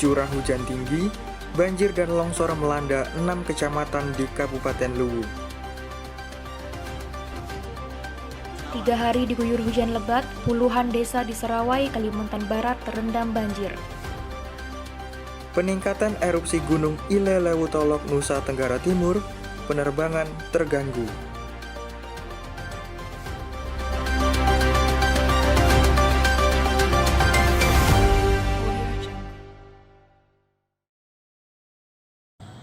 curah hujan tinggi, banjir dan longsor melanda 6 kecamatan di Kabupaten Luwu. 3 hari diguyur hujan lebat, puluhan desa di Serawai, Kalimantan Barat terendam banjir. Peningkatan erupsi Gunung Ilelewutolok, Nusa Tenggara Timur, penerbangan terganggu.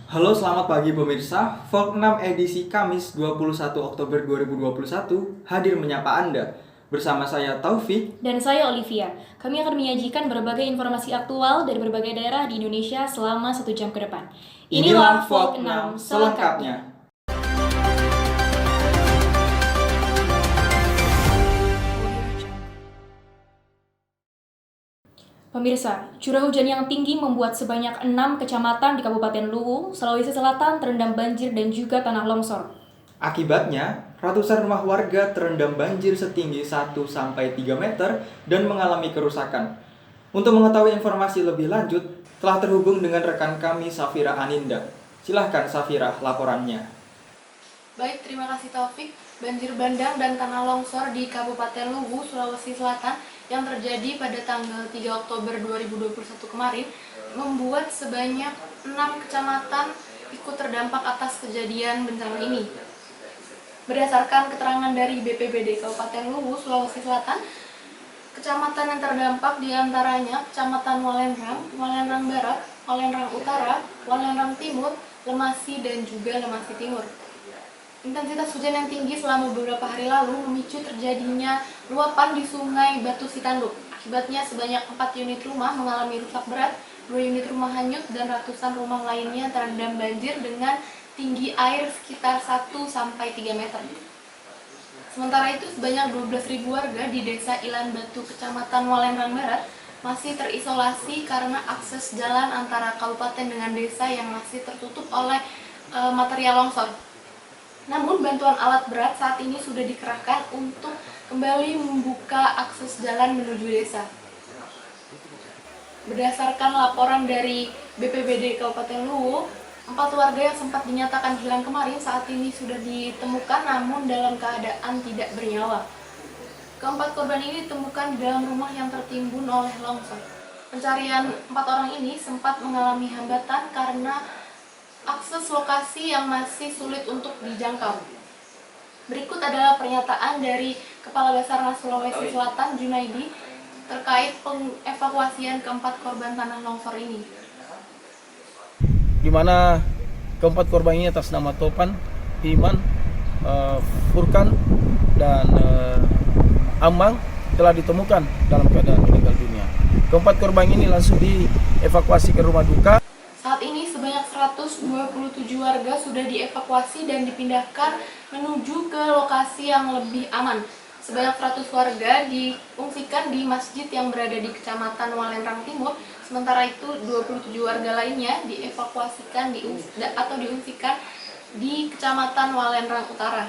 Halo, selamat pagi pemirsa. Vlog 6 edisi Kamis 21 Oktober 2021 hadir menyapa Anda. Bersama saya Taufik Dan saya Olivia. Kami akan menyajikan berbagai informasi aktual dari berbagai daerah di Indonesia selama 1 jam ke depan. Inilah Vlog 6 selengkapnya. Pemirsa, curah hujan yang tinggi membuat sebanyak 6 kecamatan di Kabupaten Luwu, Sulawesi Selatan terendam banjir dan juga tanah longsor. Akibatnya, ratusan rumah warga terendam banjir setinggi 1-3 meter dan mengalami kerusakan. Untuk mengetahui informasi lebih lanjut, telah terhubung dengan rekan kami Safira Aninda. Silahkan Safira, laporannya. Baik, terima kasih Taufik. Banjir bandang dan tanah longsor di Kabupaten Luwu, Sulawesi Selatan yang terjadi pada tanggal 3 Oktober 2021 kemarin membuat sebanyak 6 kecamatan ikut terdampak atas kejadian bencana ini. Berdasarkan keterangan dari BPBD Kabupaten Luwu, Sulawesi Selatan, kecamatan yang terdampak diantaranya Kecamatan Walendrang, Walendrang Barat, Walendrang Utara, Walendrang Timur, Lemasi, dan juga Lemasi Timur. Intensitas hujan yang tinggi selama beberapa hari lalu memicu terjadinya luapan di Sungai Batu Sitanduk. Akibatnya sebanyak 4 unit rumah mengalami rusak berat, 2 unit rumah hanyut, dan ratusan rumah lainnya terendam banjir dengan tinggi air sekitar 1-3 meter. Sementara itu, sebanyak 12.000 warga di Desa Ilan Batu, Kecamatan Walendrang Barat masih terisolasi karena akses jalan antara kabupaten dengan desa yang masih tertutup oleh material longsor. Namun, bantuan alat berat saat ini sudah dikerahkan untuk kembali membuka akses jalan menuju desa. Berdasarkan laporan dari BPBD Kabupaten Luwu, 4 warga yang sempat dinyatakan hilang kemarin saat ini sudah ditemukan namun dalam keadaan tidak bernyawa. Keempat korban ini ditemukan di dalam rumah yang tertimbun oleh longsor. Pencarian 4 orang ini sempat mengalami hambatan karena akses lokasi yang masih sulit untuk dijangkau. Berikut adalah pernyataan dari Kepala Basarnas Sulawesi Selatan, Junaidi, terkait pengevakuasian keempat korban tanah longsor ini. Di mana keempat korban ini atas nama Topan, Iman, Furkan, dan Ambang telah ditemukan dalam keadaan meninggal dunia. Keempat korban ini langsung dievakuasi ke rumah duka. Saat ini sebanyak 127 warga sudah dievakuasi dan dipindahkan menuju ke lokasi yang lebih aman. Sebanyak 100 warga diungsikan di masjid yang berada di Kecamatan Walendrang Timur, sementara itu 27 warga lainnya dievakuasikan atau diungsikan di Kecamatan Walendrang Utara.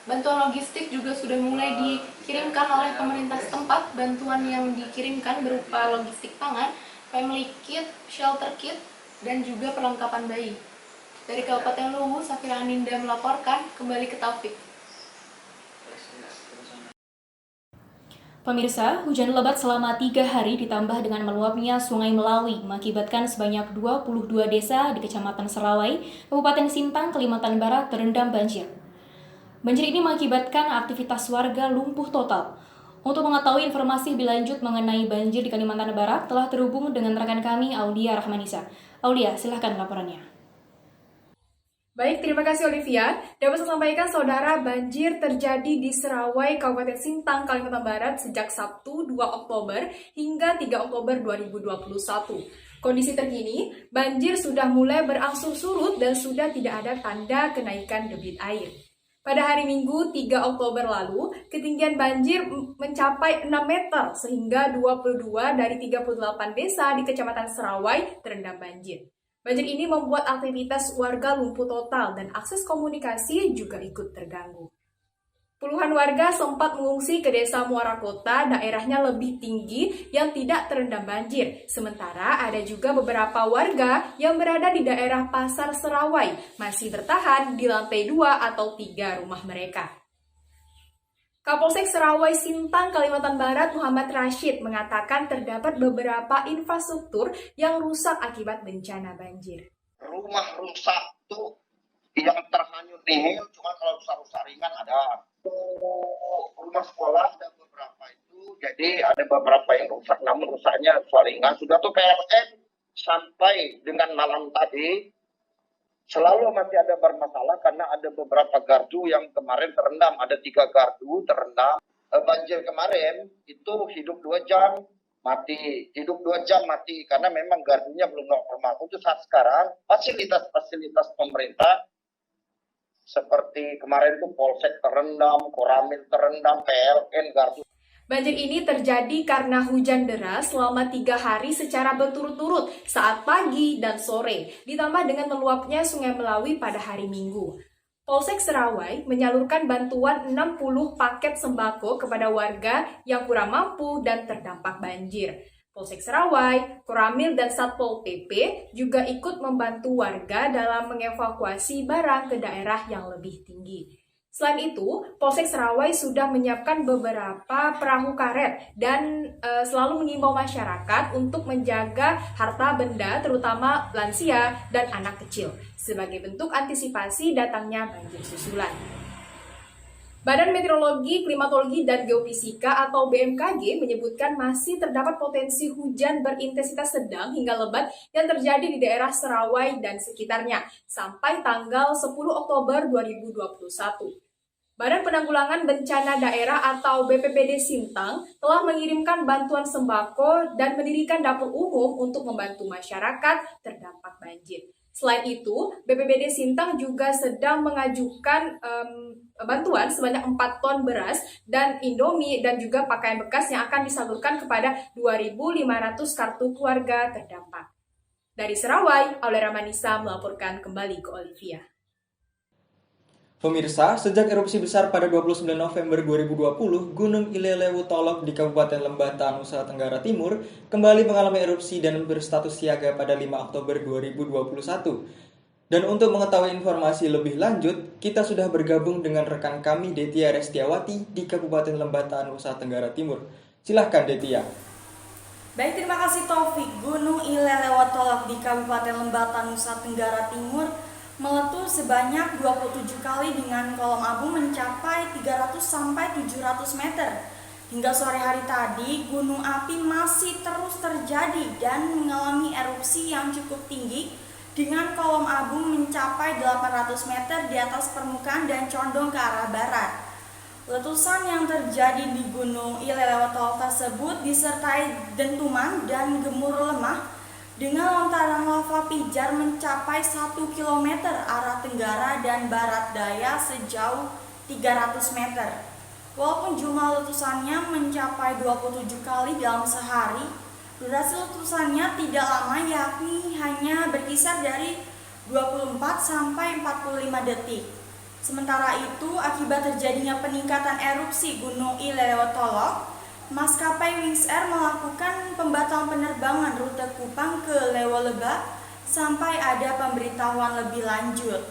Bantuan logistik juga sudah mulai dikirimkan oleh pemerintah setempat. Bantuan yang dikirimkan berupa logistik pangan, family kit, shelter kit, dan juga perlengkapan bayi. Dari Kabupaten Luwu, Safira Aninda melaporkan, kembali ke Taufik. Pemirsa, hujan lebat selama 3 hari ditambah dengan meluapnya Sungai Melawi mengakibatkan sebanyak 22 desa di Kecamatan Serawai, Kabupaten Sintang, Kalimantan Barat terendam banjir. Banjir ini mengakibatkan aktivitas warga lumpuh total. Untuk mengetahui informasi lebih lanjut mengenai banjir di Kalimantan Barat, telah terhubung dengan rekan kami, Aulia Rahmanisa. Aulia, silahkan laporannya. Baik, terima kasih Olivia. Dapat saya sampaikan saudara, banjir terjadi di Serawai, Kabupaten Sintang, Kalimantan Barat sejak Sabtu 2 Oktober hingga 3 Oktober 2021. Kondisi terkini, banjir sudah mulai berangsur surut dan sudah tidak ada tanda kenaikan debit air. Pada hari Minggu 3 Oktober lalu, ketinggian banjir mencapai 6 meter sehingga 22 dari 38 desa di Kecamatan Serawai terendam banjir. Banjir ini membuat aktivitas warga lumpuh total dan akses komunikasi juga ikut terganggu. Puluhan warga sempat mengungsi ke desa Muara Kota, daerahnya lebih tinggi yang tidak terendam banjir. Sementara ada juga beberapa warga yang berada di daerah Pasar Serawai masih bertahan di lantai 2 atau 3 rumah mereka. Kapolsek Serawai Sintang, Kalimantan Barat Muhammad Rashid mengatakan terdapat beberapa infrastruktur yang rusak akibat bencana banjir. Rumah rusak tuh yang terhanyut ini, cuma kalau rusak-rusak ringan ada. Rumah sekolah ada beberapa itu, jadi ada beberapa yang rusak, namun rusaknya ringan. Sudah tuh PLN sampai dengan malam tadi selalu masih ada bermasalah karena ada beberapa gardu yang kemarin terendam, ada 3 gardu terendam. Banjir kemarin itu hidup 2 jam mati, karena memang gardunya belum normal. Untuk saat sekarang fasilitas pemerintah seperti kemarin itu Polsek terendam, Koramil terendam, PLN, gardu. Banjir ini terjadi karena hujan deras selama 3 hari secara berturut-turut saat pagi dan sore, ditambah dengan meluapnya Sungai Melawi pada hari Minggu. Polsek Serawai menyalurkan bantuan 60 paket sembako kepada warga yang kurang mampu dan terdampak banjir. Polsek Serawai, Koramil, dan Satpol PP juga ikut membantu warga dalam mengevakuasi barang ke daerah yang lebih tinggi. Selain itu, Polsek Serawai sudah menyiapkan beberapa perahu karet dan selalu mengimbau masyarakat untuk menjaga harta benda terutama lansia dan anak kecil sebagai bentuk antisipasi datangnya banjir susulan. Badan Meteorologi, Klimatologi, dan Geofisika atau BMKG menyebutkan masih terdapat potensi hujan berintensitas sedang hingga lebat yang terjadi di daerah Serawai dan sekitarnya sampai tanggal 10 Oktober 2021. Badan Penanggulangan Bencana Daerah atau BPBD Sintang telah mengirimkan bantuan sembako dan mendirikan dapur umum untuk membantu masyarakat terdampak banjir. Selain itu, BPBD Sintang juga sedang mengajukan bantuan sebanyak 4 ton beras dan Indomie dan juga pakaian bekas yang akan disalurkan kepada 2.500 kartu keluarga terdampak. Dari Serawai, Aulera Manisa melaporkan kembali ke Olivia. Pemirsa, sejak erupsi besar pada 29 November 2020, Gunung Ilelewu Tolok di Kabupaten Lembata, Nusa Tenggara Timur kembali mengalami erupsi dan berstatus siaga pada 5 Oktober 2021. Dan untuk mengetahui informasi lebih lanjut, kita sudah bergabung dengan rekan kami Detia Restiawati di Kabupaten Lembata, Nusa Tenggara Timur. Silahkan Detia. Baik, terima kasih Taufik. Gunung Ilelewu Tolok di Kabupaten Lembata, Nusa Tenggara Timur meletus sebanyak 27 kali dengan kolom abu mencapai 300-700 meter. Hingga sore hari tadi, gunung api masih terus terjadi dan mengalami erupsi yang cukup tinggi dengan kolom abu mencapai 800 meter di atas permukaan dan condong ke arah barat. Letusan yang terjadi di Gunung Ilelewu Tolok tersebut disertai dentuman dan gemuruh lemah dengan lontaran lava pijar mencapai 1 km arah tenggara dan barat daya sejauh 300 meter. Walaupun jumlah letusannya mencapai 27 kali dalam sehari, durasi letusannya tidak lama, yakni hanya berkisar dari 24 sampai 45 detik. Sementara itu, akibat terjadinya peningkatan erupsi Gunung Ilelewu Tolok, maskapai Wings Air melakukan pembatalan penerbangan rute Kupang ke Lewoleba sampai ada pemberitahuan lebih lanjut.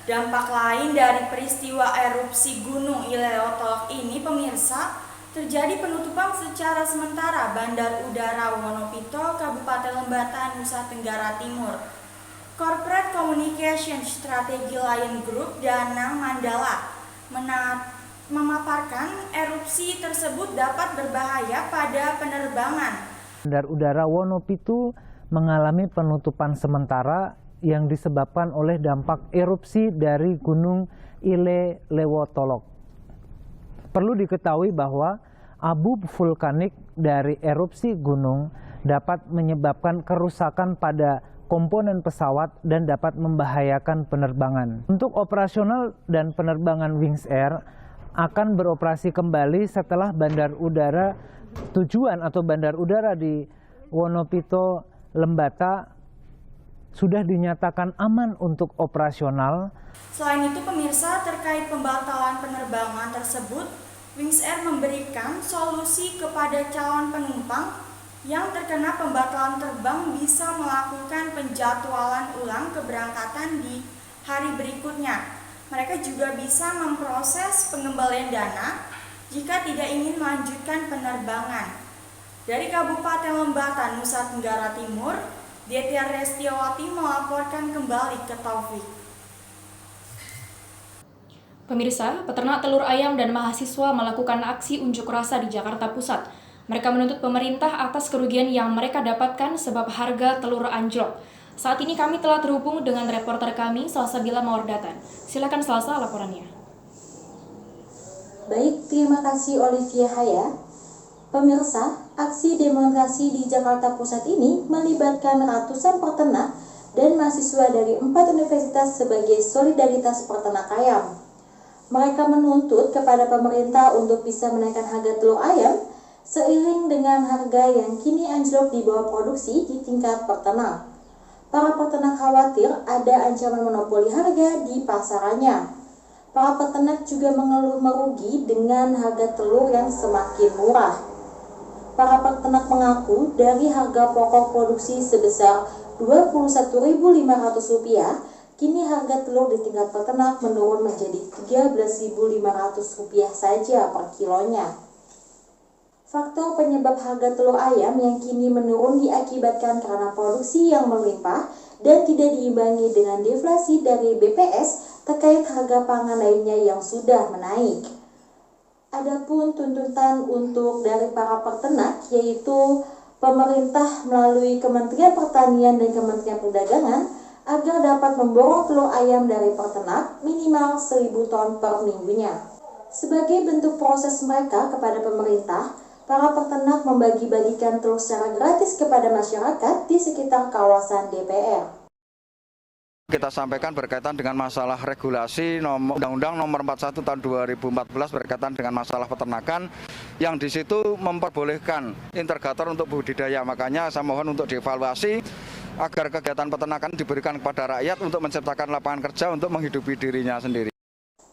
Dampak lain dari peristiwa erupsi Gunung Ilelewu Tolok ini, pemirsa, terjadi penutupan secara sementara Bandar Udara Wonopito, Kabupaten Lembata, Nusa Tenggara Timur. Corporate Communication Strategy Lion Group Danang Mandala memaparkan erupsi tersebut dapat berbahaya pada penerbangan. Bandar Udara Wonopito mengalami penutupan sementara yang disebabkan oleh dampak erupsi dari Gunung Ilelewu Tolok. Perlu diketahui bahwa abu vulkanik dari erupsi gunung dapat menyebabkan kerusakan pada komponen pesawat dan dapat membahayakan penerbangan. Untuk operasional dan penerbangan Wings Air akan beroperasi kembali setelah bandar udara tujuan atau bandar udara di Wonopito, Lembata sudah dinyatakan aman untuk operasional. Selain itu pemirsa, terkait pembatalan penerbangan tersebut, Wings Air memberikan solusi kepada calon penumpang yang terkena pembatalan terbang bisa melakukan penjadwalan ulang keberangkatan di hari berikutnya. Mereka juga bisa memproses pengembalian dana jika tidak ingin melanjutkan penerbangan. Dari Kabupaten Lembata, Nusa Tenggara Timur, Detia Restiawati melaporkan kembali ke Taufik. Pemirsa, peternak telur ayam dan mahasiswa melakukan aksi unjuk rasa di Jakarta Pusat. Mereka menuntut pemerintah atas kerugian yang mereka dapatkan sebab harga telur anjlok. Saat ini kami telah terhubung dengan reporter kami, Salsabila Mawardatan. Silakan Salsa laporannya. Baik, terima kasih Olivia Haya. Pemirsa, aksi demonstrasi di Jakarta Pusat ini melibatkan ratusan peternak dan mahasiswa dari 4 universitas sebagai solidaritas peternak ayam. Mereka menuntut kepada pemerintah untuk bisa menaikkan harga telur ayam seiring dengan harga yang kini anjlok di bawah produksi di tingkat peternak. Para peternak khawatir ada ancaman monopoli harga di pasarannya. Para peternak juga mengeluh merugi dengan harga telur yang semakin murah. Para peternak mengaku dari harga pokok produksi sebesar Rp21.500, kini harga telur di tingkat peternak menurun menjadi Rp13.500 saja per kilonya. Faktor penyebab harga telur ayam yang kini menurun diakibatkan karena produksi yang melimpah dan tidak diimbangi dengan deflasi dari BPS terkait harga pangan lainnya yang sudah menaik. Adapun tuntutan untuk dari para peternak yaitu pemerintah melalui Kementerian Pertanian dan Kementerian Perdagangan agar dapat memborong telur ayam dari peternak minimal 1.000 ton per minggunya. Sebagai bentuk proses mereka kepada pemerintah, para peternak membagi-bagikan telur secara gratis kepada masyarakat di sekitar kawasan DPR. Kita sampaikan berkaitan dengan masalah regulasi Undang-Undang Nomor 41 Tahun 2014 berkaitan dengan masalah peternakan yang di situ memperbolehkan integrator untuk budidaya. Makanya saya mohon untuk dievaluasi agar kegiatan peternakan diberikan kepada rakyat untuk menciptakan lapangan kerja untuk menghidupi dirinya sendiri.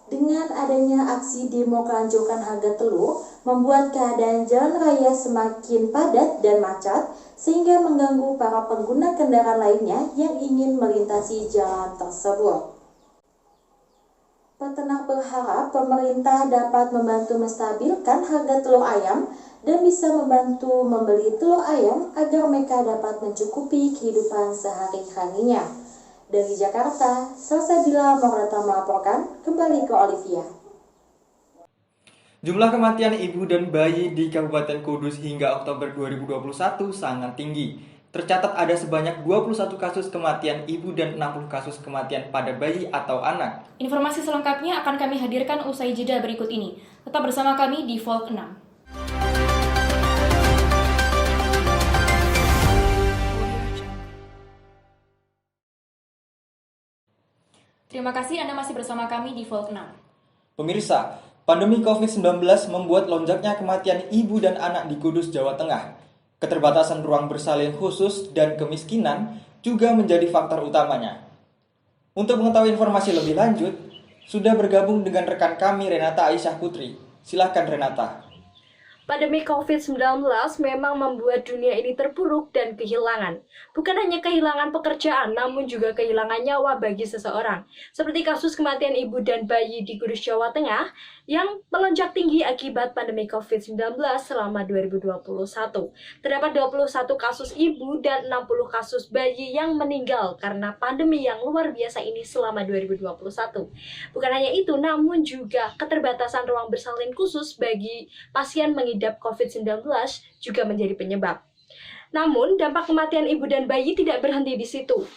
Dengan adanya aksi demo kelanjutan harga telur, membuat keadaan jalan raya semakin padat dan macet, sehingga mengganggu para pengguna kendaraan lainnya yang ingin melintasi jalan tersebut. Peternak berharap pemerintah dapat membantu menstabilkan harga telur ayam dan bisa membantu membeli telur ayam agar mereka dapat mencukupi kehidupan sehari-harinya. Dari Jakarta, Salsabila Mawardatan melaporkan, kembali ke Olivia. Jumlah kematian ibu dan bayi di Kabupaten Kudus hingga Oktober 2021 sangat tinggi. Tercatat ada sebanyak 21 kasus kematian ibu dan 60 kasus kematian pada bayi atau anak. Informasi selengkapnya akan kami hadirkan usai jeda berikut ini. Tetap bersama kami di Volt 6. Terima kasih Anda masih bersama kami di Volt 6. Pemirsa, pandemi COVID-19 membuat lonjaknya kematian ibu dan anak di Kudus, Jawa Tengah. Keterbatasan ruang bersalin khusus dan kemiskinan juga menjadi faktor utamanya. Untuk mengetahui informasi lebih lanjut, sudah bergabung dengan rekan kami Renata Aisyah Putri. Silakan Renata. Pandemi COVID-19 memang membuat dunia ini terpuruk dan kehilangan. Bukan hanya kehilangan pekerjaan, namun juga kehilangan nyawa bagi seseorang. Seperti kasus kematian ibu dan bayi di Kudus, Jawa Tengah, yang melonjak tinggi akibat pandemi COVID-19 selama 2021. Terdapat 21 kasus ibu dan 60 kasus bayi yang meninggal karena pandemi yang luar biasa ini selama 2021. Bukan hanya itu, namun juga keterbatasan ruang bersalin khusus bagi pasien mengidap COVID-19 juga menjadi penyebab. Namun, dampak kematian ibu dan bayi tidak berhenti di situ.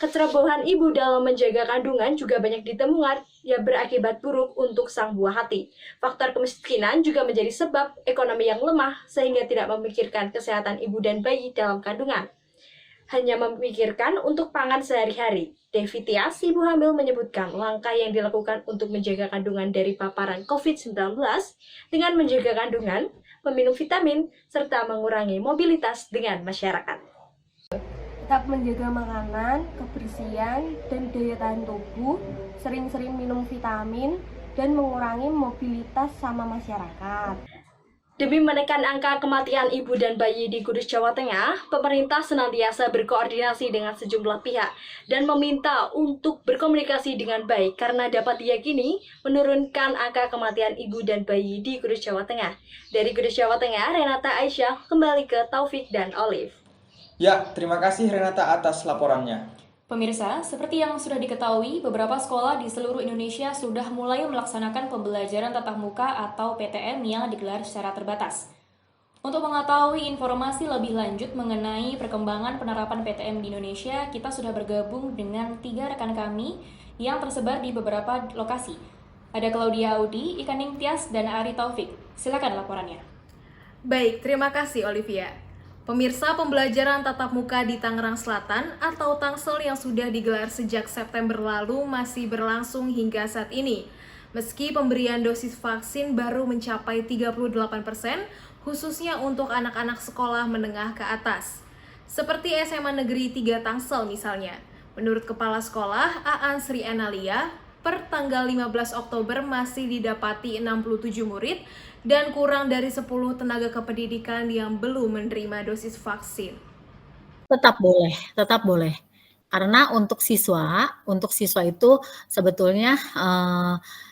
Kecerobohan ibu dalam menjaga kandungan juga banyak ditemukan yang berakibat buruk untuk sang buah hati. Faktor kemiskinan juga menjadi sebab ekonomi yang lemah sehingga tidak memikirkan kesehatan ibu dan bayi dalam kandungan. Hanya memikirkan untuk pangan sehari-hari. Devi Tias, ibu hamil, menyebutkan langkah yang dilakukan untuk menjaga kandungan dari paparan COVID-19 dengan menjaga kandungan, meminum vitamin, serta mengurangi mobilitas dengan masyarakat. Tetap menjaga makanan, kebersihan, dan daya tahan tubuh, sering-sering minum vitamin, dan mengurangi mobilitas sama masyarakat. Demi menekan angka kematian ibu dan bayi di Kudus, Jawa Tengah, pemerintah senantiasa berkoordinasi dengan sejumlah pihak dan meminta untuk berkomunikasi dengan baik karena dapat diyakini menurunkan angka kematian ibu dan bayi di Kudus, Jawa Tengah. Dari Kudus, Jawa Tengah, Renata Aisyah kembali ke Taufik dan Olive. Ya, terima kasih Renata atas laporannya. Pemirsa, seperti yang sudah diketahui, beberapa sekolah di seluruh Indonesia sudah mulai melaksanakan pembelajaran tatap muka atau PTM yang digelar secara terbatas. Untuk mengetahui informasi lebih lanjut mengenai perkembangan penerapan PTM di Indonesia, kita sudah bergabung dengan 3 rekan kami yang tersebar di beberapa lokasi. Ada Claudia Audi, Ikaning Tias, dan Ari Taufik. Silakan laporannya. Baik, terima kasih Olivia. Pemirsa, pembelajaran tatap muka di Tangerang Selatan atau Tangsel yang sudah digelar sejak September lalu masih berlangsung hingga saat ini. Meski pemberian dosis vaksin baru mencapai 38%, khususnya untuk anak-anak sekolah menengah ke atas. Seperti SMA Negeri 3 Tangsel misalnya. Menurut Kepala Sekolah, Aan Sri Analia, per tanggal 15 Oktober masih didapati 67 murid dan kurang dari 10 tenaga kependidikan yang belum menerima dosis vaksin. Tetap boleh. Karena untuk siswa itu sebetulnya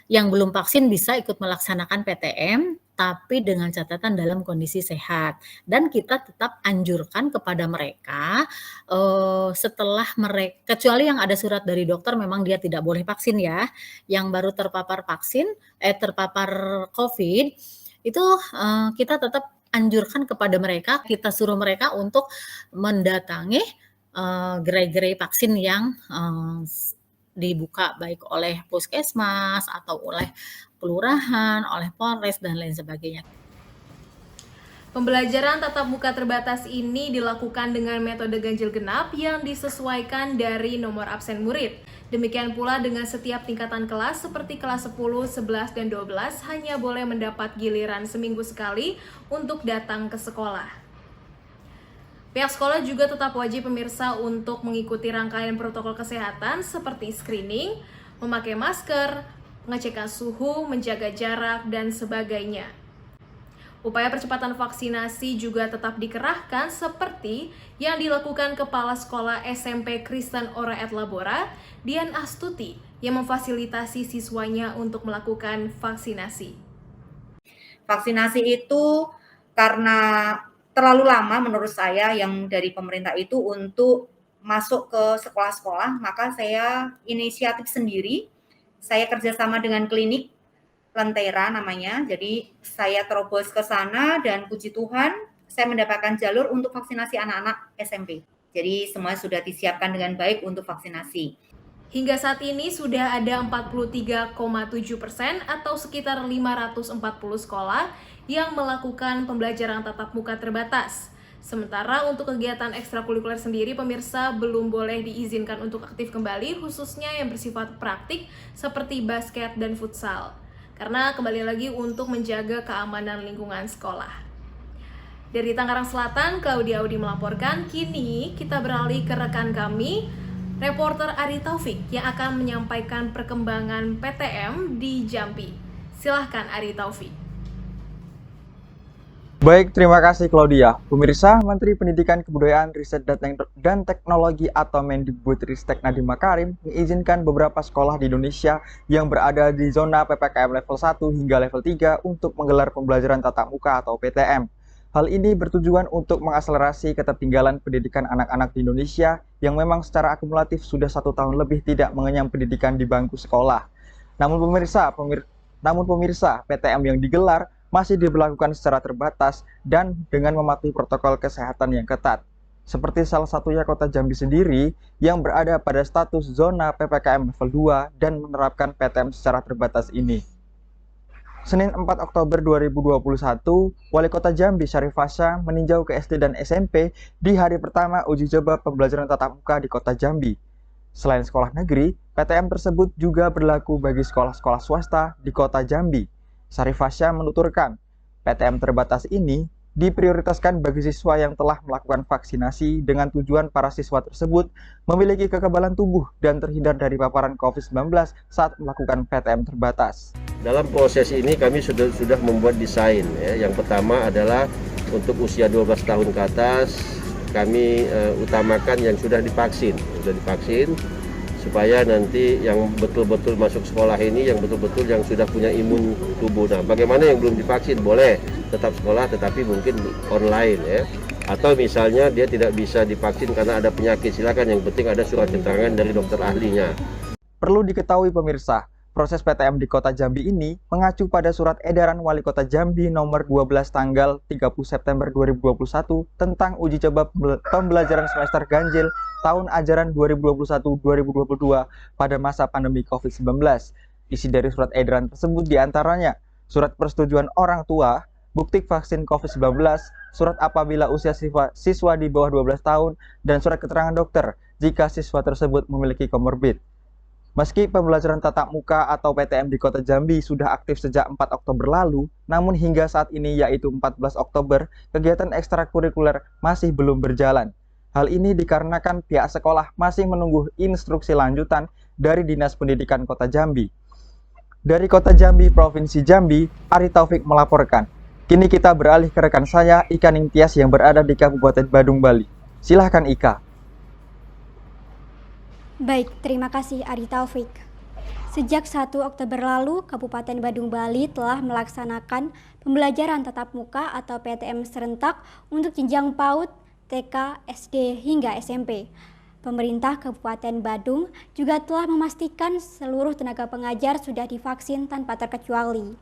yang belum vaksin bisa ikut melaksanakan PTM, tapi dengan catatan dalam kondisi sehat. Dan kita tetap anjurkan kepada mereka setelah mereka, kecuali yang ada surat dari dokter memang dia tidak boleh vaksin ya, yang baru terpapar COVID, itu kita tetap anjurkan kepada mereka, kita suruh mereka untuk mendatangi gerai-gerai vaksin yang dibuka baik oleh puskesmas atau oleh kelurahan, oleh Polres, dan lain sebagainya. Pembelajaran tatap muka terbatas ini dilakukan dengan metode ganjil genap yang disesuaikan dari nomor absen murid. Demikian pula dengan setiap tingkatan kelas seperti kelas 10, 11, dan 12 hanya boleh mendapat giliran seminggu sekali untuk datang ke sekolah. Pihak sekolah juga tetap wajib pemirsa untuk mengikuti rangkaian protokol kesehatan seperti screening, memakai masker, pengecekan suhu, menjaga jarak, dan sebagainya. Upaya percepatan vaksinasi juga tetap dikerahkan seperti yang dilakukan Kepala Sekolah SMP Kristen Oraet Labora, Dian Astuti, yang memfasilitasi siswanya untuk melakukan vaksinasi. Vaksinasi itu karena terlalu lama menurut saya yang dari pemerintah itu untuk masuk ke sekolah-sekolah, maka saya inisiatif sendiri, saya kerjasama dengan klinik Lentera namanya, jadi saya terobos ke sana dan puji Tuhan saya mendapatkan jalur untuk vaksinasi anak-anak SMP. Jadi semua sudah disiapkan dengan baik untuk vaksinasi. Hingga saat ini sudah ada 43,7% atau sekitar 540 sekolah yang melakukan pembelajaran tatap muka terbatas. Sementara untuk kegiatan ekstrakurikuler sendiri, pemirsa belum boleh diizinkan untuk aktif kembali, khususnya yang bersifat praktik seperti basket dan futsal. Karena kembali lagi untuk menjaga keamanan lingkungan sekolah. Dari Tangerang Selatan, Claudia Audi melaporkan. Kini kita beralih ke rekan kami, reporter Ari Taufik yang akan menyampaikan perkembangan PTM di Jambi. Silahkan Ari Taufik. Baik, terima kasih Claudia. Pemirsa, Menteri Pendidikan Kebudayaan, Riset dan Teknologi atau Mendikbudristek Nadiem Makarim mengizinkan beberapa sekolah di Indonesia yang berada di zona PPKM level 1 hingga level 3 untuk menggelar pembelajaran tatap muka atau PTM. Hal ini bertujuan untuk mengakselerasi ketertinggalan pendidikan anak-anak di Indonesia yang memang secara akumulatif sudah 1 tahun lebih tidak mengenyam pendidikan di bangku sekolah. Namun pemirsa, PTM yang digelar masih diberlakukan secara terbatas dan dengan mematuhi protokol kesehatan yang ketat. Seperti salah satunya Kota Jambi sendiri yang berada pada status zona PPKM level 2 dan menerapkan PTM secara terbatas ini. Senin 4 Oktober 2021, Wali Kota Jambi Syarif Fasha meninjau ke SD dan SMP di hari pertama uji coba pembelajaran tatap muka di Kota Jambi. Selain sekolah negeri, PTM tersebut juga berlaku bagi sekolah-sekolah swasta di Kota Jambi. Syarif Fasha menuturkan, PTM terbatas ini diprioritaskan bagi siswa yang telah melakukan vaksinasi dengan tujuan para siswa tersebut memiliki kekebalan tubuh dan terhindar dari paparan COVID-19 saat melakukan PTM terbatas. Dalam proses ini kami sudah membuat desain ya. Yang pertama adalah untuk usia 12 tahun ke atas kami utamakan yang sudah divaksin supaya nanti yang betul-betul masuk sekolah ini yang betul-betul yang sudah punya imun tubuh. Nah, bagaimana yang belum divaksin boleh tetap sekolah tetapi mungkin online ya. Atau misalnya dia tidak bisa divaksin karena ada penyakit, silakan, yang penting ada surat keterangan dari dokter ahlinya. Perlu diketahui pemirsa, proses PTM di Kota Jambi ini mengacu pada surat edaran Wali Kota Jambi nomor 12 tanggal 30 September 2021 tentang uji coba pembelajaran semester ganjil tahun ajaran 2021-2022 pada masa pandemi COVID-19. Isi dari surat edaran tersebut diantaranya surat persetujuan orang tua, bukti vaksin COVID-19, surat apabila usia siswa di bawah 12 tahun, dan surat keterangan dokter jika siswa tersebut memiliki komorbid. Meski pembelajaran tatap muka atau PTM di Kota Jambi sudah aktif sejak 4 Oktober lalu, namun hingga saat ini yaitu 14 Oktober, kegiatan ekstrakurikuler masih belum berjalan. Hal ini dikarenakan pihak sekolah masih menunggu instruksi lanjutan dari Dinas Pendidikan Kota Jambi. Dari Kota Jambi, Provinsi Jambi, Ari Taufik melaporkan. Kini kita beralih ke rekan saya, Ika Ningtyas yang berada di Kabupaten Badung, Bali. Silahkan Ika. Baik, terima kasih Ari Taufik. Sejak 1 Oktober lalu, Kabupaten Badung, Bali telah melaksanakan pembelajaran tatap muka atau PTM serentak untuk jenjang PAUD, TK, SD, hingga SMP. Pemerintah Kabupaten Badung juga telah memastikan seluruh tenaga pengajar sudah divaksin tanpa terkecuali.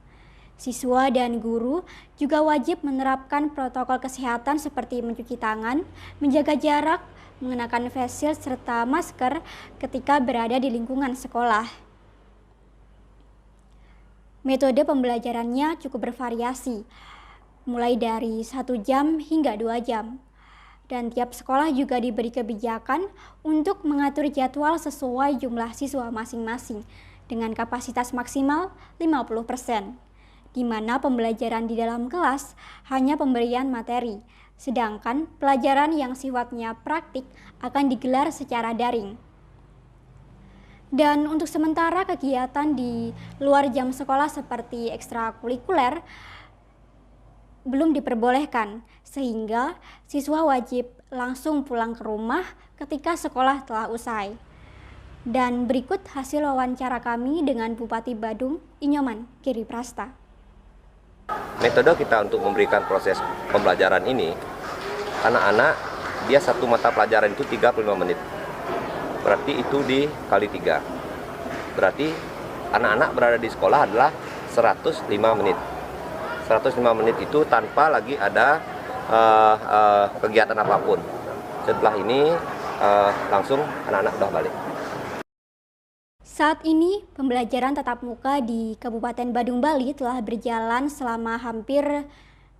Siswa dan guru juga wajib menerapkan protokol kesehatan seperti mencuci tangan, menjaga jarak, mengenakan face shield serta masker ketika berada di lingkungan sekolah. Metode pembelajarannya cukup bervariasi, mulai dari 1 jam hingga 2 jam. Dan tiap sekolah juga diberi kebijakan untuk mengatur jadwal sesuai jumlah siswa masing-masing dengan kapasitas maksimal 50%, di mana pembelajaran di dalam kelas hanya pemberian materi, sedangkan pelajaran yang sifatnya praktik akan digelar secara daring. Dan untuk sementara kegiatan di luar jam sekolah seperti ekstrakurikuler belum diperbolehkan, sehingga siswa wajib langsung pulang ke rumah ketika sekolah telah usai. Dan berikut hasil wawancara kami dengan Bupati Badung, Inyoman Giri Prasta. Metode kita untuk memberikan proses pembelajaran ini, anak-anak dia satu mata pelajaran itu 35 menit. Berarti itu dikali 3. Berarti anak-anak berada di sekolah adalah 105 menit. 105 menit itu tanpa lagi ada kegiatan apapun. Setelah ini langsung anak-anak udah balik. Saat ini pembelajaran tatap muka di Kabupaten Badung, Bali telah berjalan selama hampir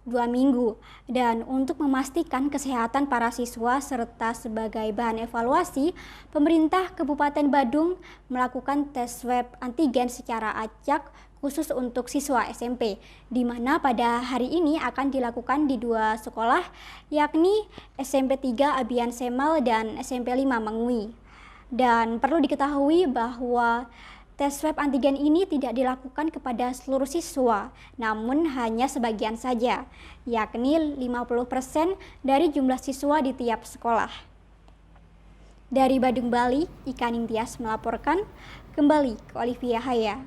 2 minggu. Dan untuk memastikan kesehatan para siswa serta sebagai bahan evaluasi, pemerintah Kabupaten Badung melakukan tes swab antigen secara acak khusus untuk siswa SMP, di mana pada hari ini akan dilakukan di 2 sekolah, yakni SMP 3 Abian Semal dan SMP 5 Mengui. Dan perlu diketahui bahwa tes swab antigen ini tidak dilakukan kepada seluruh siswa, namun hanya sebagian saja, yakni 50% dari jumlah siswa di tiap sekolah. Dari Badung, Bali, Ika Ningtyas melaporkan. Kembali ke Olivia Haya.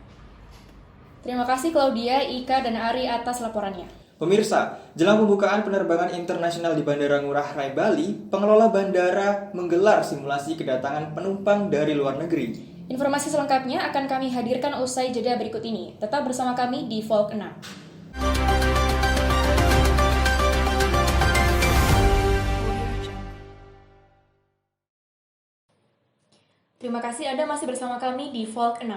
Terima kasih Claudia, Ika, dan Ari atas laporannya. Pemirsa, jelang pembukaan penerbangan internasional di Bandara Ngurah Rai Bali, pengelola bandara menggelar simulasi kedatangan penumpang dari luar negeri. Informasi selengkapnya akan kami hadirkan usai jeda berikut ini. Tetap bersama kami di Folk 6. Terima kasih Anda masih bersama kami di Folk 6.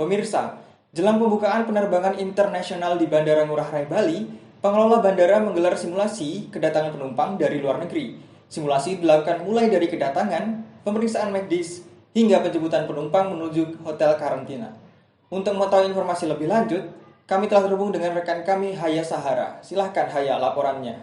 Pemirsa, jelang pembukaan penerbangan internasional di Bandara Ngurah Rai Bali, pengelola bandara menggelar simulasi kedatangan penumpang dari luar negeri. Simulasi dilakukan mulai dari kedatangan, pemeriksaan medis, hingga penjemputan penumpang menuju hotel karantina. Untuk mengetahui informasi lebih lanjut, kami telah terhubung dengan rekan kami Haya Sahara. Silahkan Haya laporannya.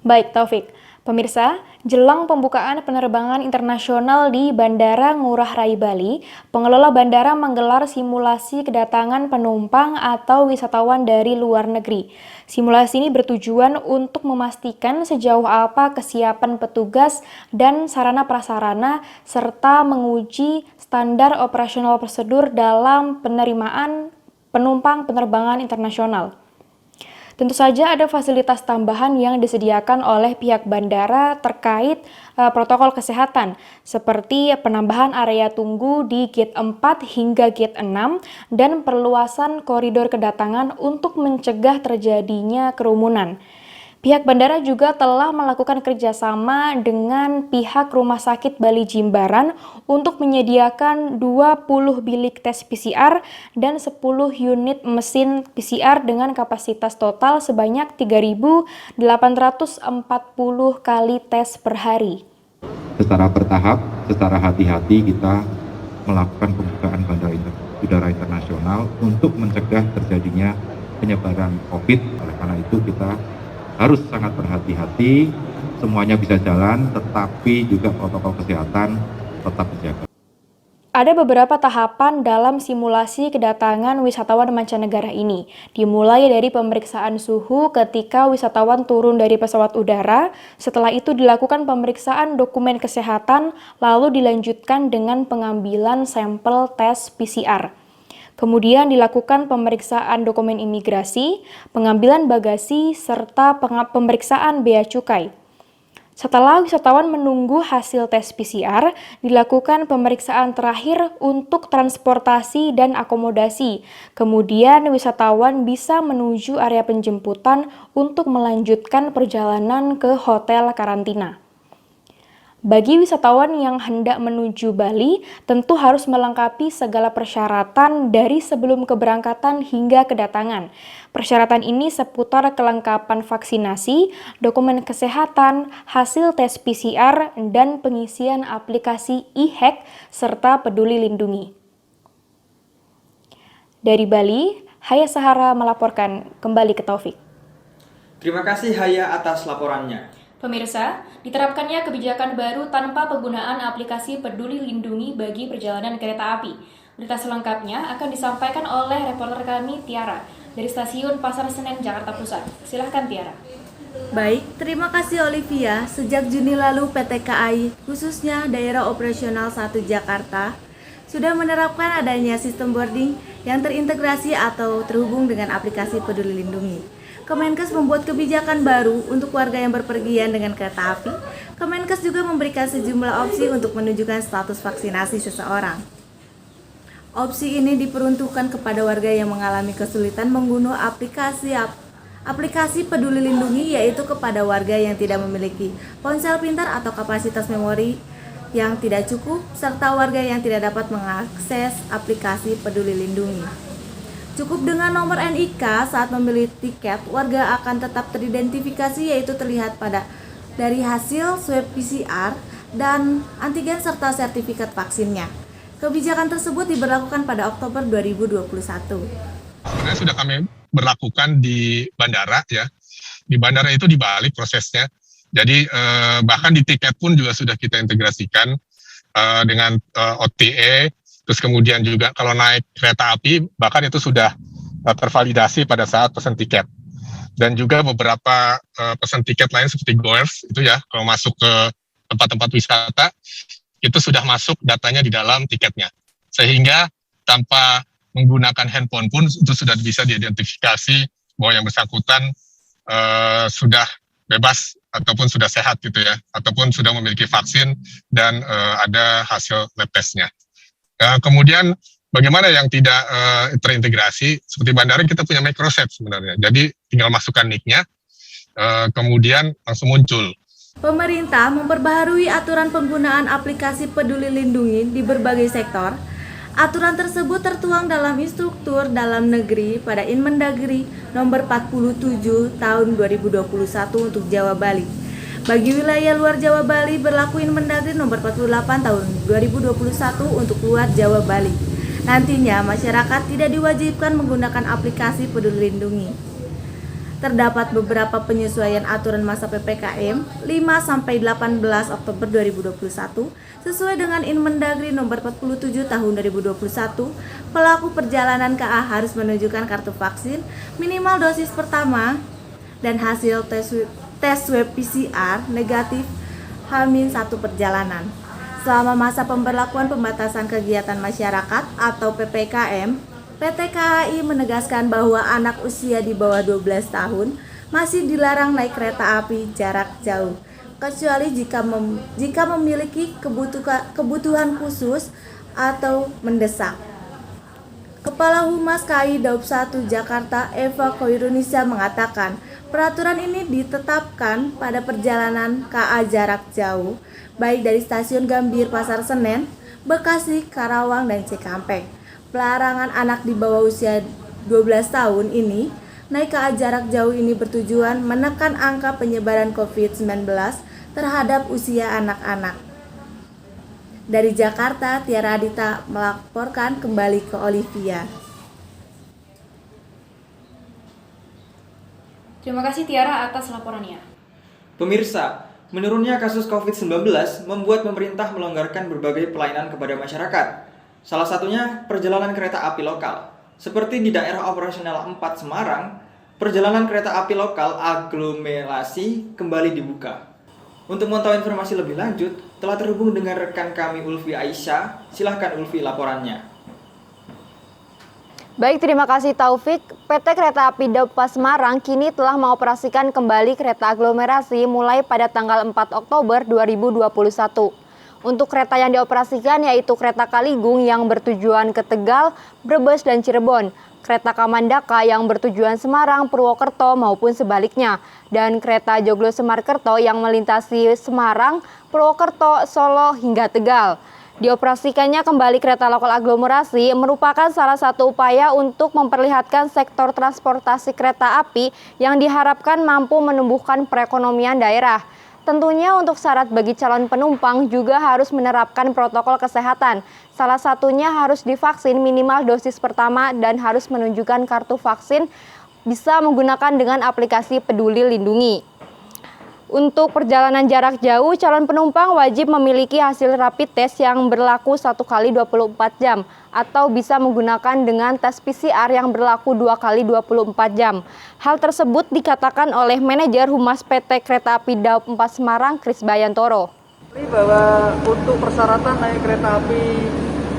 Baik, Taufik. Pemirsa, jelang pembukaan penerbangan internasional di Bandara Ngurah Rai Bali, pengelola bandara menggelar simulasi kedatangan penumpang atau wisatawan dari luar negeri. Simulasi ini bertujuan untuk memastikan sejauh apa kesiapan petugas dan sarana prasarana serta menguji standar operasional prosedur dalam penerimaan penumpang penerbangan internasional. Tentu saja ada fasilitas tambahan yang disediakan oleh pihak bandara terkait protokol kesehatan, seperti penambahan area tunggu di gate 4 hingga gate 6 dan perluasan koridor kedatangan untuk mencegah terjadinya kerumunan. Pihak bandara juga telah melakukan kerjasama dengan pihak Rumah Sakit Bali Jimbaran untuk menyediakan 20 bilik tes PCR dan 10 unit mesin PCR dengan kapasitas total sebanyak 3.840 kali tes per hari. Secara bertahap, secara hati-hati kita melakukan pembukaan bandara udara internasional untuk mencegah terjadinya penyebaran COVID. Oleh karena itu kita harus sangat berhati-hati, semuanya bisa jalan, tetapi juga protokol kesehatan tetap dijaga. Ada beberapa tahapan dalam simulasi kedatangan wisatawan mancanegara ini, dimulai dari pemeriksaan suhu ketika wisatawan turun dari pesawat udara, setelah itu dilakukan pemeriksaan dokumen kesehatan, lalu dilanjutkan dengan pengambilan sampel tes PCR. Kemudian dilakukan pemeriksaan dokumen imigrasi, pengambilan bagasi, serta pemeriksaan bea cukai. Setelah wisatawan menunggu hasil tes PCR, dilakukan pemeriksaan terakhir untuk transportasi dan akomodasi. Kemudian wisatawan bisa menuju area penjemputan untuk melanjutkan perjalanan ke hotel karantina. Bagi wisatawan yang hendak menuju Bali, tentu harus melengkapi segala persyaratan dari sebelum keberangkatan hingga kedatangan. Persyaratan ini seputar kelengkapan vaksinasi, dokumen kesehatan, hasil tes PCR, dan pengisian aplikasi e-hack serta Peduli Lindungi. Dari Bali, Haya Sahara melaporkan. Kembali ke Taufik. Terima kasih Haya atas laporannya. Pemirsa, diterapkannya kebijakan baru tanpa penggunaan aplikasi Peduli Lindungi bagi perjalanan kereta api. Berita selengkapnya akan disampaikan oleh reporter kami Tiara dari Stasiun Pasar Senen, Jakarta Pusat. Silahkan Tiara. Baik, terima kasih Olivia. Sejak Juni lalu PT KAI, khususnya Daerah Operasional 1 Jakarta, sudah menerapkan adanya sistem boarding yang terintegrasi atau terhubung dengan aplikasi Peduli Lindungi. Kemenkes membuat kebijakan baru untuk warga yang berpergian dengan kereta api. Kemenkes juga memberikan sejumlah opsi untuk menunjukkan status vaksinasi seseorang. Opsi ini diperuntukkan kepada warga yang mengalami kesulitan mengunduh aplikasi Peduli Lindungi, yaitu kepada warga yang tidak memiliki ponsel pintar atau kapasitas memori yang tidak cukup, serta warga yang tidak dapat mengakses aplikasi Peduli Lindungi. Cukup dengan nomor NIK saat membeli tiket, warga akan tetap teridentifikasi, yaitu terlihat dari hasil swab PCR dan antigen serta sertifikat vaksinnya. Kebijakan tersebut diberlakukan pada Oktober 2021. Sebenarnya sudah kami berlakukan di bandara ya. Di bandara itu dibalik prosesnya. Jadi bahkan di tiket pun juga sudah kita integrasikan dengan OTA. Terus kemudian juga kalau naik kereta api, bahkan itu sudah tervalidasi pada saat pesan tiket. Dan juga beberapa pesan tiket lain seperti GoEarth, itu ya, kalau masuk ke tempat-tempat wisata, itu sudah masuk datanya di dalam tiketnya. Sehingga tanpa menggunakan handphone pun, itu sudah bisa diidentifikasi bahwa yang bersangkutan sudah bebas ataupun sudah sehat gitu ya, ataupun sudah memiliki vaksin dan ada hasil lab testnya. Kemudian bagaimana yang tidak terintegrasi, seperti bandara kita punya microset sebenarnya, jadi tinggal masukkan nick-nya, kemudian langsung muncul. Pemerintah memperbaharui aturan penggunaan aplikasi Peduli Lindungi di berbagai sektor. Aturan tersebut tertuang dalam Instruktur Dalam Negeri pada Inmendagri nomor 47 tahun 2021 untuk Jawa Bali. Bagi wilayah luar Jawa Bali berlaku Inmendagri nomor 48 tahun 2021 untuk luar Jawa Bali. Nantinya masyarakat tidak diwajibkan menggunakan aplikasi Peduli Lindungi. terdapat beberapa penyesuaian aturan masa PPKM 5-18 Oktober 2021 sesuai dengan Inmendagri nomor 47 tahun 2021. Pelaku perjalanan KA harus menunjukkan kartu vaksin minimal dosis pertama dan hasil tes swab PCR negatif H-1 perjalanan. Selama masa pemberlakuan pembatasan kegiatan masyarakat atau PPKM, PT KAI menegaskan bahwa anak usia di bawah 12 tahun masih dilarang naik kereta api jarak jauh, kecuali jika memiliki kebutuhan khusus atau mendesak. Kepala Humas KAI Daup 1 Jakarta Eva Koirunisa mengatakan, peraturan ini ditetapkan pada perjalanan KA jarak jauh, baik dari stasiun Gambir Pasar Senen, Bekasi, Karawang, dan Cikampek. Pelarangan anak di bawah usia 12 tahun ini naik KA jarak jauh ini bertujuan menekan angka penyebaran COVID-19 terhadap usia anak-anak. Dari Jakarta, Tiara Adita melaporkan kembali ke Olivia. Terima kasih Tiara atas laporannya. Pemirsa, menurunnya kasus COVID-19 membuat pemerintah melonggarkan berbagai pelayanan kepada masyarakat. Salah satunya perjalanan kereta api lokal. Seperti di daerah operasional 4 Semarang, perjalanan kereta api lokal aglomerasi kembali dibuka. Untuk mengetahui informasi lebih lanjut, telah terhubung dengan rekan kami Ulfi Aisyah. Silahkan Ulfi laporannya. Baik, terima kasih Taufik. PT Kereta Api Daup Semarang kini telah mengoperasikan kembali kereta aglomerasi mulai pada tanggal 4 Oktober 2021. Untuk kereta yang dioperasikan yaitu kereta Kaligung yang bertujuan ke Tegal, Brebes, dan Cirebon, kereta Kamandaka yang bertujuan Semarang, Purwokerto maupun sebaliknya, dan kereta Joglo Semarkerto yang melintasi Semarang, Purwokerto, Solo, hingga Tegal. Dioperasikannya kembali kereta lokal aglomerasi merupakan salah satu upaya untuk memperlihatkan sektor transportasi kereta api yang diharapkan mampu menumbuhkan perekonomian daerah. Tentunya untuk syarat bagi calon penumpang juga harus menerapkan protokol kesehatan. Salah satunya harus divaksin minimal dosis pertama dan harus menunjukkan kartu vaksin bisa menggunakan dengan aplikasi Peduli Lindungi. Untuk perjalanan jarak jauh, calon penumpang wajib memiliki hasil rapid test yang berlaku 1 kali 24 jam atau bisa menggunakan dengan tes PCR yang berlaku 2 kali 24 jam. Hal tersebut dikatakan oleh manajer Humas PT Kereta Api Daup 4 Semarang, Kris Bayantoro. Bahwa untuk persyaratan naik kereta api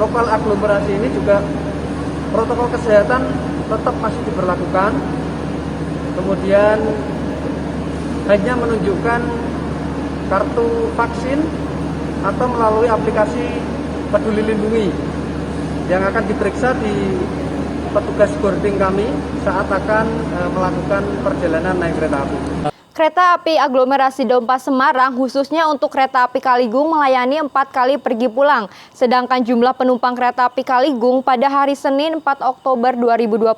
lokal aglomerasi ini juga protokol kesehatan tetap masih diberlakukan. Kemudian hanya menunjukkan kartu vaksin atau melalui aplikasi Peduli Lindungi yang akan diperiksa di petugas boarding kami saat akan melakukan perjalanan naik kereta api. Kereta api aglomerasi Daup 4 Semarang khususnya untuk kereta api Kaligung melayani 4 kali pergi pulang. Sedangkan jumlah penumpang kereta api Kaligung pada hari Senin 4 Oktober 2021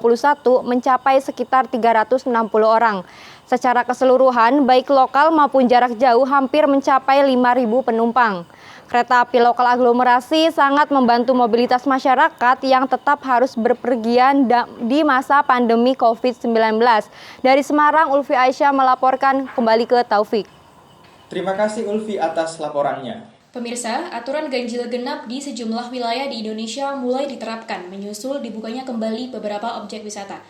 mencapai sekitar 360 orang. Secara keseluruhan, baik lokal maupun jarak jauh hampir mencapai 5.000 penumpang. Kereta api lokal aglomerasi sangat membantu mobilitas masyarakat yang tetap harus berpergian di masa pandemi COVID-19. Dari Semarang, Ulfi Aisyah melaporkan, kembali ke Taufik. Terima kasih Ulfi atas laporannya. Pemirsa, aturan ganjil genap di sejumlah wilayah di Indonesia mulai diterapkan menyusul dibukanya kembali beberapa objek wisata.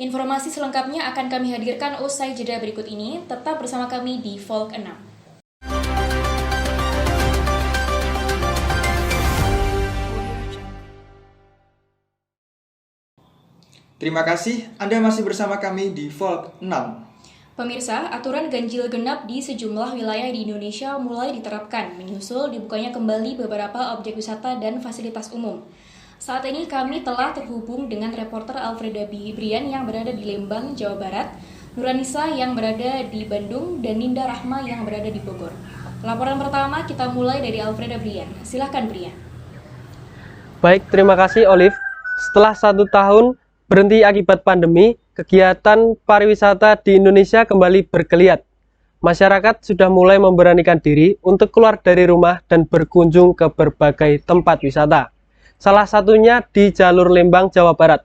Informasi selengkapnya akan kami hadirkan usai jeda berikut ini. Tetap bersama kami di Folk 6. Terima kasih, Anda masih bersama kami di Folk 6. Pemirsa, aturan ganjil genap di sejumlah wilayah di Indonesia mulai diterapkan menyusul dibukanya kembali beberapa objek wisata dan fasilitas umum. Saat ini kami telah terhubung dengan reporter Alfreda Brian yang berada di Lembang, Jawa Barat, Nuranisa yang berada di Bandung, dan Ninda Rahma yang berada di Bogor. Laporan pertama kita mulai dari Alfreda Brian. Silahkan Brian. Baik, terima kasih Olive. Setelah 1 tahun berhenti akibat pandemi, kegiatan pariwisata di Indonesia kembali bergeliat. Masyarakat sudah mulai memberanikan diri untuk keluar dari rumah dan berkunjung ke berbagai tempat wisata. Salah satunya di jalur Lembang, Jawa Barat.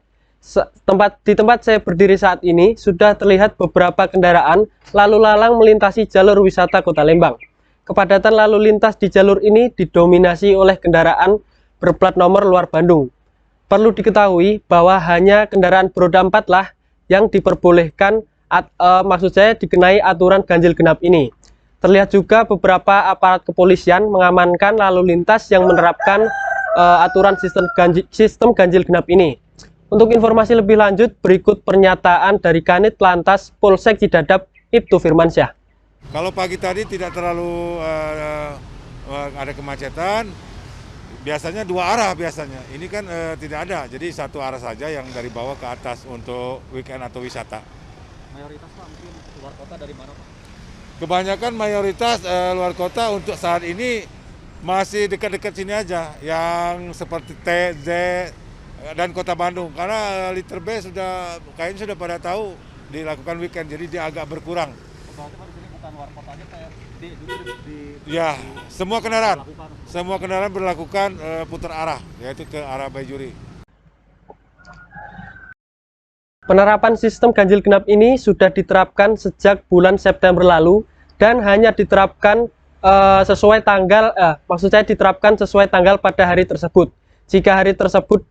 Di tempat saya berdiri saat ini sudah terlihat beberapa kendaraan lalu lalang melintasi jalur wisata Kota Lembang. Kepadatan lalu lintas di jalur ini didominasi oleh kendaraan berplat nomor luar Bandung. Perlu diketahui bahwa hanya kendaraan beroda 4 lah yang diperbolehkan, maksud saya dikenai aturan ganjil genap ini. Terlihat juga beberapa aparat kepolisian mengamankan lalu lintas yang menerapkan aturan sistem ganjil genap ini. Untuk informasi lebih lanjut, berikut pernyataan dari Kanit Lantas Polsek Cidadap, Ibtu Firmansyah. Kalau pagi tadi tidak terlalu ada kemacetan, biasanya dua arah biasanya. Ini kan tidak ada, jadi satu arah saja yang dari bawah ke atas untuk weekend atau wisata. Mayoritas Pak mungkin luar kota dari mana Pak? Kebanyakan mayoritas luar kota untuk saat ini masih dekat-dekat sini aja, yang seperti TZ dan Kota Bandung. Karena Liter B kayaknya sudah pada tahu dilakukan weekend, jadi dia agak berkurang. Ya, semua kendaraan berlakukan putar arah, yaitu ke arah Baijuri. Penerapan sistem ganjil genap ini sudah diterapkan sejak bulan September lalu dan hanya diterapkan diterapkan sesuai tanggal pada hari tersebut. Jika hari tersebut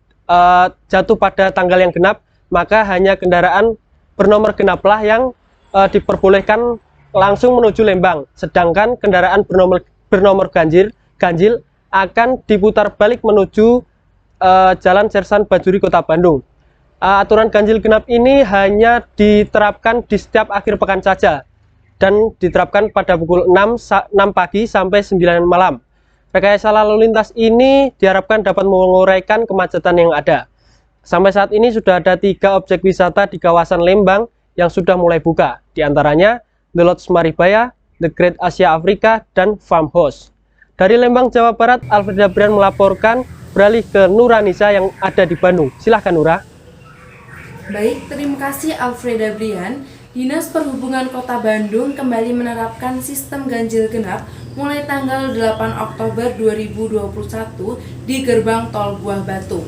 jatuh pada tanggal yang genap, maka hanya kendaraan bernomor genaplah yang diperbolehkan langsung menuju Lembang, sedangkan kendaraan bernomor ganjil akan diputar balik menuju Jalan Sersan Bajuri Kota Bandung. Aturan ganjil genap ini hanya diterapkan di setiap akhir pekan saja dan diterapkan pada pukul 6 pagi sampai 9 malam. Rekayasa lalu lintas ini diharapkan dapat menguraikan kemacetan yang ada. Sampai saat ini sudah ada 3 objek wisata di kawasan Lembang yang sudah mulai buka, di antaranya The Lodge Maribaya, The Great Asia Afrika, dan Farmhouse. Dari Lembang, Jawa Barat, Alfreda Brian melaporkan, beralih ke Nuranisa yang ada di Bandung. Silahkan Nura. Baik, terima kasih Alfreda Brian. Dinas Perhubungan Kota Bandung kembali menerapkan sistem ganjil genap mulai tanggal 8 Oktober 2021 di gerbang tol Buah Batu.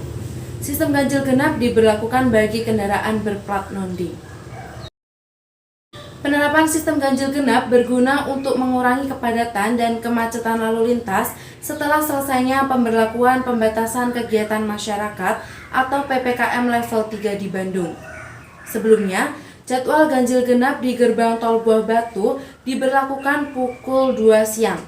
Sistem ganjil genap diberlakukan bagi kendaraan berplat non-D. Penerapan sistem ganjil genap berguna untuk mengurangi kepadatan dan kemacetan lalu lintas setelah selesainya pemberlakuan pembatasan kegiatan masyarakat atau PPKM level 3 di Bandung. Sebelumnya, jadwal ganjil genap di gerbang tol Buah Batu diberlakukan pukul 2 siang.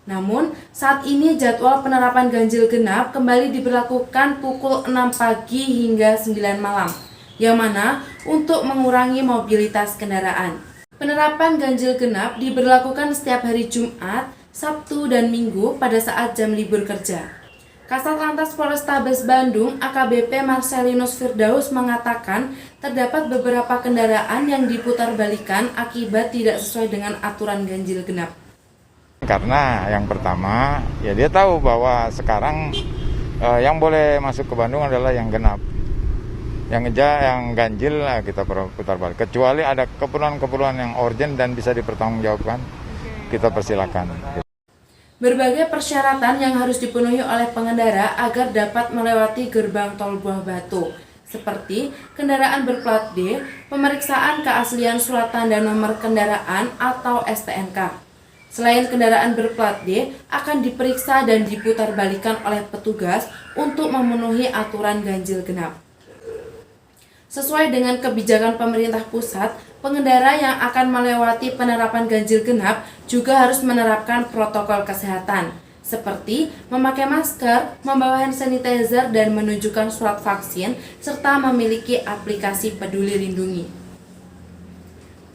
Namun, saat ini jadwal penerapan ganjil genap kembali diberlakukan pukul 6 pagi hingga 9 malam, yang mana untuk mengurangi mobilitas kendaraan. Penerapan ganjil genap diberlakukan setiap hari Jumat, Sabtu, dan Minggu pada saat jam libur kerja. Kasat Lantas Polrestabes Bandung AKBP Marcelinus Firdaus mengatakan terdapat beberapa kendaraan yang diputar-balikan akibat tidak sesuai dengan aturan ganjil genap. Karena yang pertama, ya dia tahu bahwa sekarang yang boleh masuk ke Bandung adalah yang genap. Yang ganjil kita putar balik. Kecuali ada keperluan-keperluan yang urgent dan bisa dipertanggungjawabkan, kita persilakan. Berbagai persyaratan yang harus dipenuhi oleh pengendara agar dapat melewati gerbang tol Buah Batu, seperti kendaraan berplat D, pemeriksaan keaslian surat tanda nomor kendaraan atau STNK. Selain kendaraan berplat D, akan diperiksa dan diputar-balikan oleh petugas untuk memenuhi aturan ganjil genap. Sesuai dengan kebijakan pemerintah pusat, pengendara yang akan melewati penerapan ganjil genap juga harus menerapkan protokol kesehatan, seperti memakai masker, membawa hand sanitizer, dan menunjukkan surat vaksin, serta memiliki aplikasi Peduli Lindungi.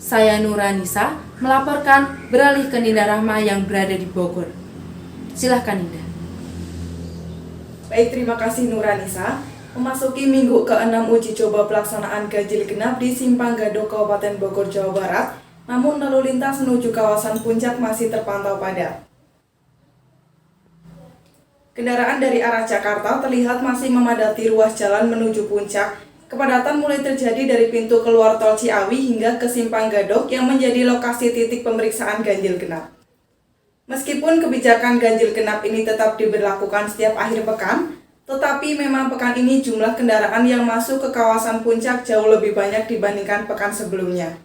Saya Nuranisa melaporkan, beralih ke Ninda Rahma yang berada di Bogor. Silahkan Ninda. Baik, terima kasih Nuranisa. Memasuki minggu ke-6 uji coba pelaksanaan ganjil genap di Simpang Gadok, Kabupaten Bogor, Jawa Barat, namun lalu lintas menuju kawasan puncak masih terpantau padat. Kendaraan dari arah Jakarta terlihat masih memadati ruas jalan menuju puncak. Kepadatan mulai terjadi dari pintu keluar tol Ciawi hingga ke Simpang Gadok yang menjadi lokasi titik pemeriksaan ganjil genap. Meskipun kebijakan ganjil genap ini tetap diberlakukan setiap akhir pekan, Tetapi memang pekan ini jumlah kendaraan yang masuk ke kawasan puncak jauh lebih banyak dibandingkan pekan sebelumnya.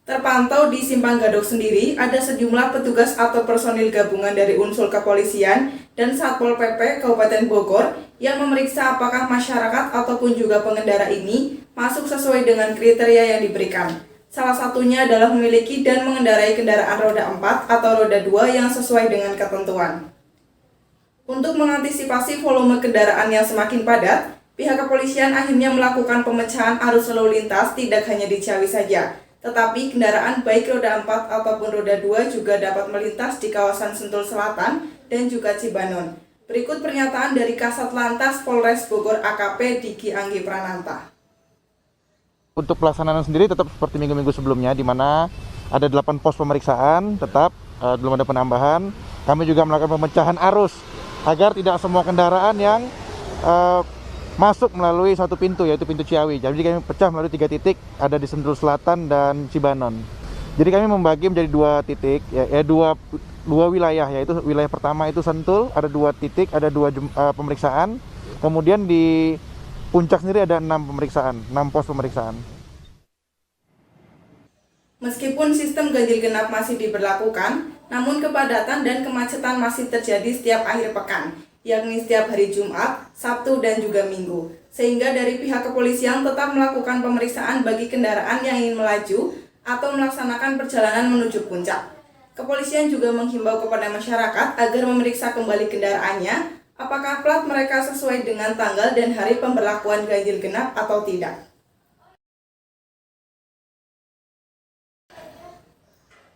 Terpantau di Simpang Gadok sendiri, ada sejumlah petugas atau personil gabungan dari unsur kepolisian dan Satpol PP Kabupaten Bogor yang memeriksa apakah masyarakat ataupun juga pengendara ini masuk sesuai dengan kriteria yang diberikan. Salah satunya adalah memiliki dan mengendarai kendaraan roda 4 atau roda 2 yang sesuai dengan ketentuan. Untuk mengantisipasi volume kendaraan yang semakin padat, pihak kepolisian akhirnya melakukan pemecahan arus lalu lintas tidak hanya di Ciawi saja, tetapi kendaraan baik roda 4 ataupun roda 2 juga dapat melintas di kawasan Sentul Selatan dan juga Cibanon. Berikut pernyataan dari Kasat Lantas Polres Bogor AKP Diki Anggi Prananta. Untuk pelaksanaan sendiri tetap seperti minggu-minggu sebelumnya, di mana ada 8 pos pemeriksaan, tetap belum ada penambahan. Kami juga melakukan pemecahan arus agar tidak semua kendaraan yang masuk melalui satu pintu, yaitu pintu Ciawi. Jadi kami pecah melalui 3 titik, ada di Sentul Selatan dan Cibanon. Jadi kami membagi menjadi 2 titik, dua wilayah, yaitu wilayah pertama itu Sentul, ada 2 titik, ada 2 pemeriksaan. Kemudian di Puncak sendiri ada 6 pemeriksaan, 6 pos pemeriksaan. Meskipun sistem ganjil genap masih diberlakukan, namun kepadatan dan kemacetan masih terjadi setiap akhir pekan, yakni setiap hari Jumat, Sabtu, dan juga Minggu. Sehingga dari pihak kepolisian tetap melakukan pemeriksaan bagi kendaraan yang ingin melaju atau melaksanakan perjalanan menuju puncak. Kepolisian juga menghimbau kepada masyarakat agar memeriksa kembali kendaraannya, apakah plat mereka sesuai dengan tanggal dan hari pemberlakuan ganjil genap atau tidak.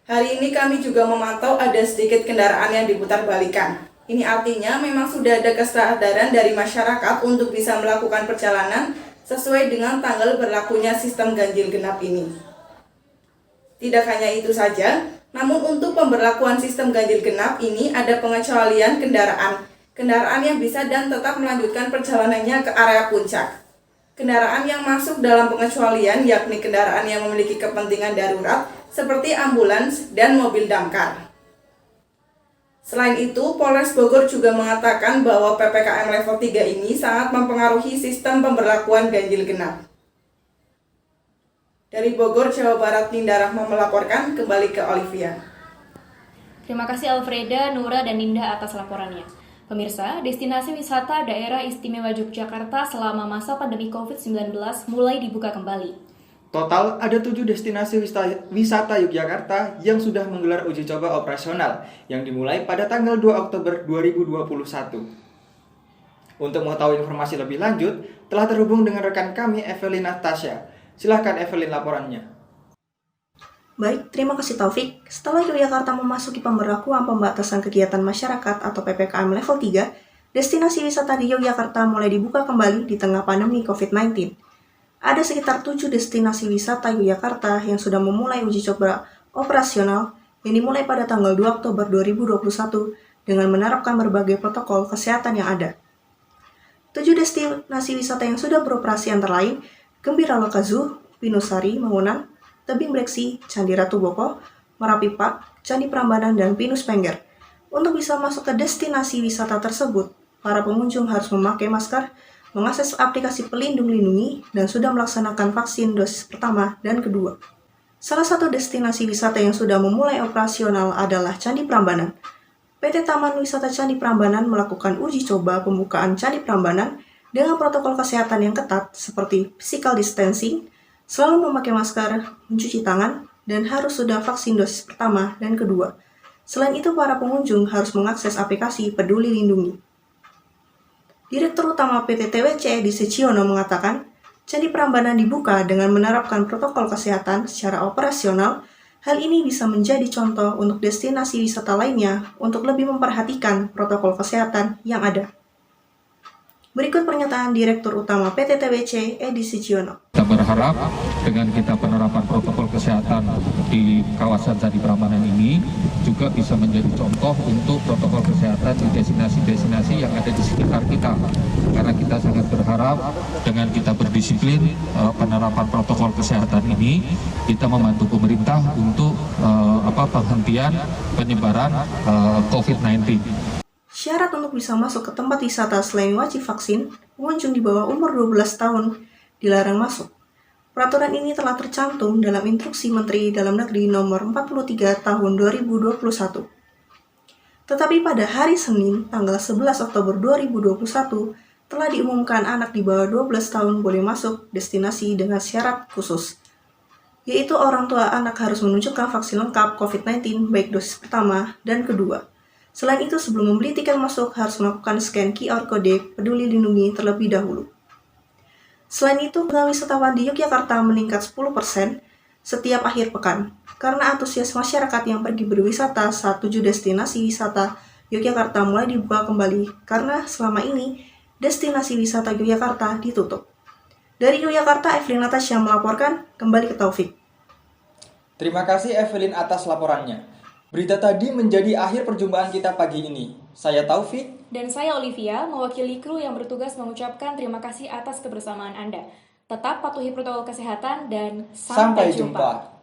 Hari ini kami juga memantau ada sedikit kendaraan yang diputar-balikan. Ini artinya memang sudah ada kesadaran dari masyarakat untuk bisa melakukan perjalanan sesuai dengan tanggal berlakunya sistem ganjil genap ini. Tidak hanya itu saja, namun untuk pemberlakuan sistem ganjil genap ini ada pengecualian kendaraan yang bisa dan tetap melanjutkan perjalanannya ke area puncak. Kendaraan yang masuk dalam pengecualian yakni kendaraan yang memiliki kepentingan darurat seperti ambulans dan mobil damkar. Selain itu, Polres Bogor juga mengatakan bahwa PPKM level 3 ini sangat mempengaruhi sistem pemberlakuan ganjil genap. Dari Bogor, Jawa Barat, Ninda Rahma melaporkan, kembali ke Olivia. Terima kasih Alfreda, Nura, dan Ninda atas laporannya. Pemirsa, destinasi wisata daerah istimewa Yogyakarta selama masa pandemi COVID-19 mulai dibuka kembali. Total ada 7 destinasi wisata Yogyakarta yang sudah menggelar uji coba operasional yang dimulai pada tanggal 2 Oktober 2021. Untuk mengetahui informasi lebih lanjut, telah terhubung dengan rekan kami Evelyn Natasha. Silahkan Evelyn laporannya. Baik, terima kasih Taufik. Setelah Yogyakarta memasuki pemberlakuan pembatasan kegiatan masyarakat atau PPKM level 3, destinasi wisata di Yogyakarta mulai dibuka kembali di tengah pandemi COVID-19. Ada sekitar 7 destinasi wisata Yogyakarta yang sudah memulai uji coba operasional yang dimulai pada tanggal 2 Oktober 2021 dengan menerapkan berbagai protokol kesehatan yang ada. 7 destinasi wisata yang sudah beroperasi antara lain Gembira Loka Zoo, Pinusari, Mangunan, Tebing Breksi, Candi Ratu Boko, Merapi Park, Candi Prambanan, dan Pinus Pengger. Untuk bisa masuk ke destinasi wisata tersebut, para pengunjung harus memakai masker, mengakses aplikasi pelindung lindungi, dan sudah melaksanakan vaksin dosis pertama dan kedua. Salah satu destinasi wisata yang sudah memulai operasional adalah Candi Prambanan. PT Taman Wisata Candi Prambanan melakukan uji coba pembukaan Candi Prambanan dengan protokol kesehatan yang ketat seperti physical distancing, selalu memakai masker, mencuci tangan, dan harus sudah vaksin dosis pertama dan kedua. Selain itu, para pengunjung harus mengakses aplikasi Peduli Lindungi. Direktur Utama PT TWC Edi Suciono mengatakan, Candi Prambanan dibuka dengan menerapkan protokol kesehatan secara operasional. Hal ini bisa menjadi contoh untuk destinasi wisata lainnya untuk lebih memperhatikan protokol kesehatan yang ada. Berikut pernyataan Direktur Utama PT TWC Edi Suciono. Kita berharap dengan kita penerapan protokol kesehatan di kawasan Candi Prambanan ini juga bisa menjadi contoh untuk protokol kesehatan di destinasi-destinasi yang ada di sekitar kita. Karena kita sangat berharap dengan kita berdisiplin penerapan protokol kesehatan ini, kita membantu pemerintah untuk penghentian penyebaran COVID-19. Syarat untuk bisa masuk ke tempat wisata selain wajib vaksin, pengunjung di bawah umur 12 tahun dilarang masuk. Peraturan ini telah tercantum dalam Instruksi Menteri Dalam Negeri Nomor 43 Tahun 2021. Tetapi pada hari Senin, tanggal 11 Oktober 2021, telah diumumkan anak di bawah 12 tahun boleh masuk destinasi dengan syarat khusus, yaitu orang tua anak harus menunjukkan vaksin lengkap COVID-19 baik dosis pertama dan kedua. Selain itu, sebelum membeli tiket masuk harus melakukan scan QR Kode Peduli Lindungi terlebih dahulu. Selain itu, jumlah wisatawan di Yogyakarta meningkat 10% setiap akhir pekan karena antusias masyarakat yang pergi berwisata saat 7 destinasi wisata Yogyakarta mulai dibuka kembali karena selama ini destinasi wisata Yogyakarta ditutup. Dari Yogyakarta, Evelyn Natasha melaporkan, kembali ke Taufik. Terima kasih Evelyn atas laporannya. Berita tadi menjadi akhir perjumpaan kita pagi ini. Saya Taufik. Dan saya Olivia, mewakili kru yang bertugas mengucapkan terima kasih atas kebersamaan Anda. Tetap patuhi protokol kesehatan dan sampai jumpa.